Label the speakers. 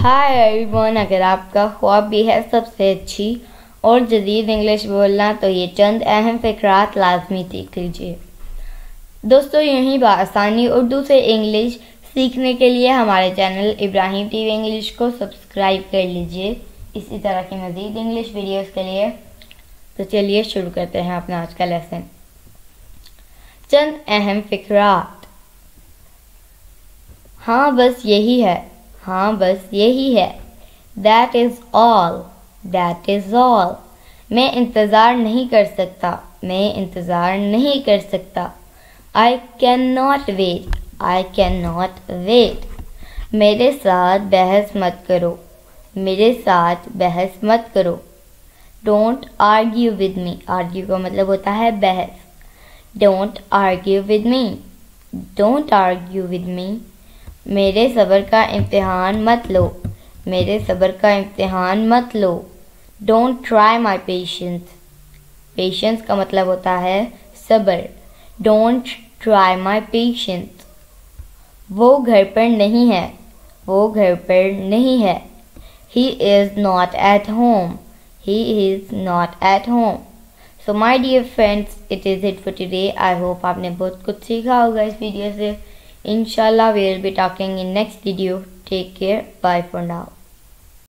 Speaker 1: Hi everyone, अगर आपका ख्वाब भी है सबसे अच्छी और जदीद इंग्लिश बोलना तो ये चंद अहम फ़िक्रात लाजमी सीख लीजिए। दोस्तों, यहीं बआसानी उर्दू से इंग्लिश सीखने के लिए हमारे चैनल इब्राहिम टीवी इंग्लिश को सब्सक्राइब कर लीजिए इसी तरह की मज़ीद इंग्लिश वीडियोस के लिए। तो चलिए शुरू करते हैं अपना आज का लेसन। चंद अहम फ़िक्रात। हाँ बस यही है, हाँ बस यही है। That is all, that is all। मैं इंतज़ार नहीं कर सकता, मैं इंतज़ार नहीं कर सकता। I cannot wait, I cannot wait। मेरे साथ बहस मत करो, मेरे साथ बहस मत करो। Don't argue with me। argue का मतलब होता है बहस। Don't argue with me, don't argue with me। मेरे सब्र का इम्तिहान मत लो, मेरे सब्र का इम्तिहान मत लो। Don't try my patience. Patience का मतलब होता है सब्र। Don't try my patience. वो घर पर नहीं है, वो घर पर नहीं है। He is not at home, he is not at home. So my dear friends, it is it for today. I hope आपने बहुत कुछ सीखा होगा इस वीडियो से। Inshallah, we will be talking in next video. Take care. Bye for now.